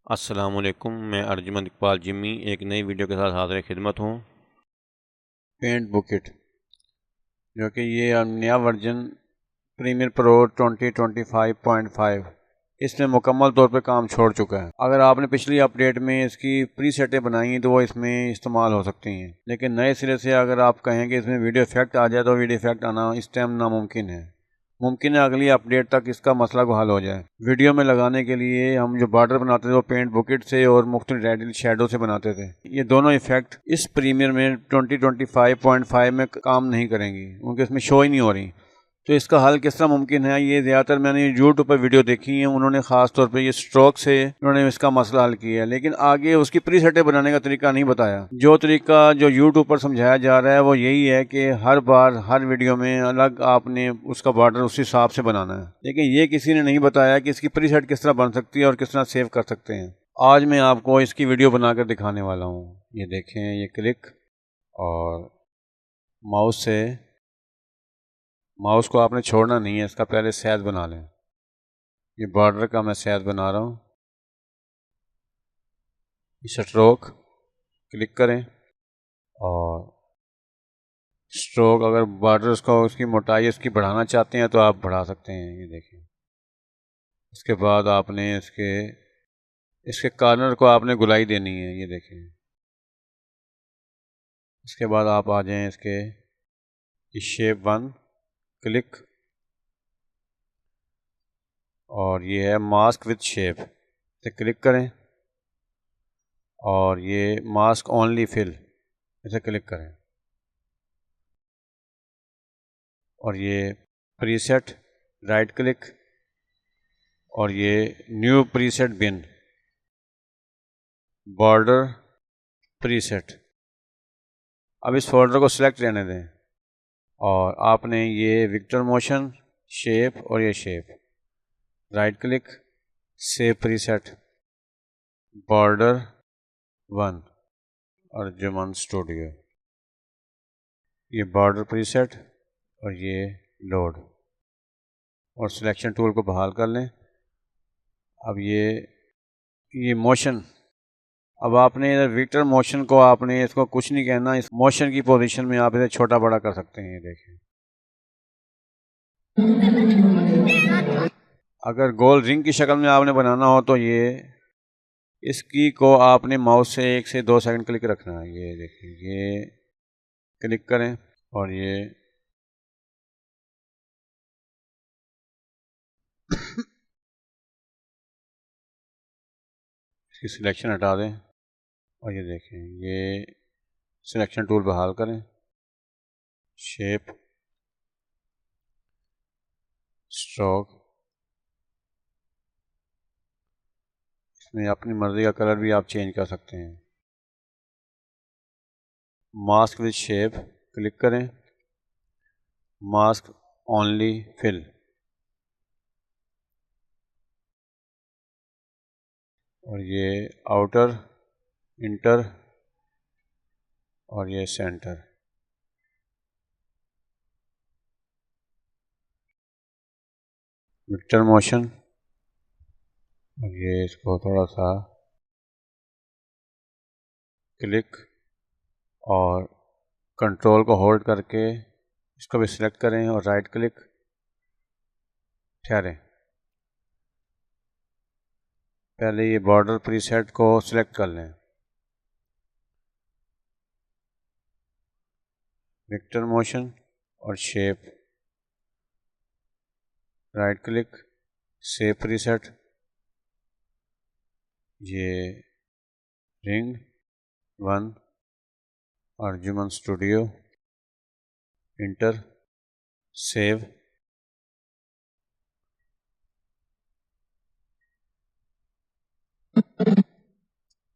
अस्सलामुअलैकुम, मैं अर्जुमंद इकबाल जिम्मी एक नई वीडियो के साथ हाज़िर खिदमत हूँ। पेंट बुकेट जो कि ये नया वर्जन प्रीमियर प्रो 2025.5 इसमें मुकम्मल तौर पे काम छोड़ चुका है। अगर आपने पिछली अपडेट में इसकी प्रीसेटें बनाई हैं तो वो इसमें इस्तेमाल हो सकती हैं, लेकिन नए सिरे से अगर आप कहें कि इसमें वीडियो इफेक्ट आ जाए तो वीडियो इफेक्ट आना इस टाइम नामुमकिन है। मुमकिन है अगली अपडेट तक इसका मसला को हल हो जाए। वीडियो में लगाने के लिए हम जो बॉर्डर बनाते थे वो पेंट बुकेट से और मुख्तलिफ रेड शेडो से बनाते थे। ये दोनों इफेक्ट इस प्रीमियर में 2025.5 में काम नहीं करेंगी, उनके इसमें शो ही नहीं हो रही। तो इसका हल किस तरह मुमकिन है, ये ज़्यादातर मैंने यूट्यूब पर वीडियो देखी है, उन्होंने ख़ास तौर पे ये स्ट्रोक से उन्होंने इसका मसला हल किया है, लेकिन आगे उसकी प्री सेटें बनाने का तरीका नहीं बताया। जो तरीका जो यूट्यूब पर समझाया जा रहा है वो यही है कि हर बार हर वीडियो में अलग आपने उसका बॉर्डर उस हिसाब से बनाना है, लेकिन ये किसी ने नहीं बताया कि इसकी प्री सेट किस तरह बन सकती है और किस तरह सेव कर सकते हैं। आज मैं आपको इसकी वीडियो बनाकर दिखाने वाला हूँ। ये देखें, ये क्लिक और माउस को आपने छोड़ना नहीं है, इसका पहले साइज बना लें। ये बॉर्डर का मैं साइज बना रहा हूँ। स्ट्रोक क्लिक करें और स्ट्रोक, अगर बॉर्डर उसको उसकी मोटाई इसकी बढ़ाना चाहते हैं तो आप बढ़ा सकते हैं। ये देखिए, इसके बाद आपने इसके कॉर्नर को आपने गुलाई देनी है। ये देखिए, इसके बाद आप आ जाएं इसके शेप 1 क्लिक और ये है मास्क विद शेप, इसे क्लिक करें और ये मास्क ओनली फिल, इसे क्लिक करें और ये प्रीसेट राइट क्लिक और ये न्यू प्रीसेट बिन बॉर्डर प्रीसेट। अब इस फोल्डर को सिलेक्ट रहने दें और आपने ये विक्टर मोशन शेप और ये shape right click save preset border 1 Arjumand studio, ये बॉर्डर प्रीसेट और ये लोड और सिलेक्शन टूल को बहाल कर लें। अब ये मोशन, अब आपने विक्टर मोशन को आपने इसको कुछ नहीं कहना, इस मोशन की पोजीशन में आप इसे छोटा बड़ा कर सकते हैं। ये देखें, अगर गोल रिंग की शक्ल में आपने बनाना हो तो ये इस की को आपने माउस से 1 से 2 सेकंड क्लिक रखना है। ये देखिए, ये क्लिक करें और ये इसकी सिलेक्शन हटा दें और ये देखें, ये सिलेक्शन टूल बहाल करें, शेप स्ट्रोक, इसमें अपनी मर्ज़ी का कलर भी आप चेंज कर सकते हैं। मास्क विद शेप क्लिक करें, मास्क ओनली फिल और ये आउटर इंटर और ये सेंटर। विक्टर मोशन और ये इसको थोड़ा सा क्लिक और कंट्रोल को होल्ड करके इसको भी सिलेक्ट करें और राइट क्लिक ठहरें। पहले ये बॉर्डर प्रीसेट को सिलेक्ट कर लें, विक्टर मोशन और shape right click save preset, ये ring 1 Arjumand studio enter save.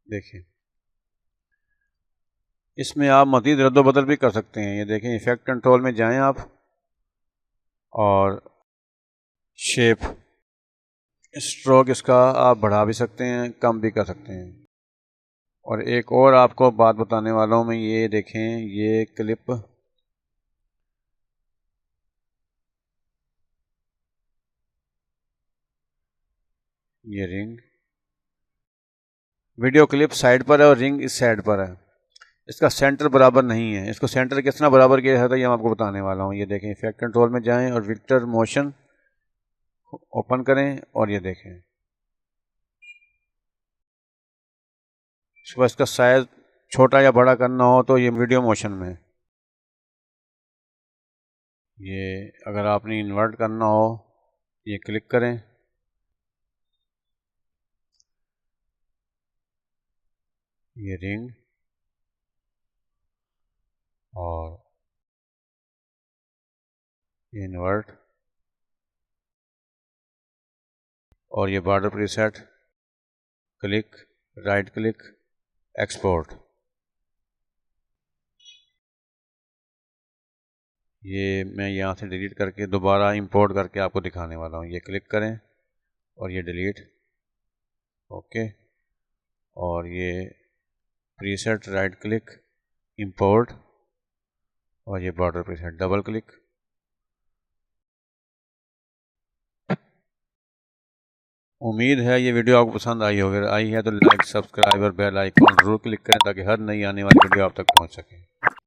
देखिए, इसमें आप मज़ीद रद्द-बदल भी कर सकते हैं। ये देखें, इफेक्ट कंट्रोल में जाएं आप और शेप स्ट्रोक इसका आप बढ़ा भी सकते हैं, कम भी कर सकते हैं। और एक और आपको बात बताने वाला हूँ मैं, ये देखें, ये क्लिप ये रिंग वीडियो क्लिप साइड पर है और रिंग इस साइड पर है। इसका सेंटर बराबर नहीं है। इसको सेंटर कितना बराबर किया जाता है ये मैं आपको बताने वाला हूँ। ये देखें, इफेक्ट कंट्रोल में जाएं और वेक्टर मोशन ओपन करें और ये देखें, इसको इसका साइज छोटा या बड़ा करना हो तो ये वीडियो मोशन में, ये अगर आपने इन्वर्ट करना हो ये क्लिक करें, ये रिंग और इन्वर्ट और ये border preset, click, right click, export. ये मैं यहाँ से डिलीट करके दोबारा इंपोर्ट करके आपको दिखाने वाला हूँ। ये क्लिक करें और ये डिलीट, ओके, और ये प्रीसेट, राइट क्लिक, इंपोर्ट और ये बॉर्डर प्रीसेट, डबल क्लिक। उम्मीद है ये वीडियो आपको पसंद आई होगी। आई है तो लाइक, सब्सक्राइब और बेल आइकॉन जरूर क्लिक करें ताकि हर नई आने वाली वीडियो आप तक पहुंच सके।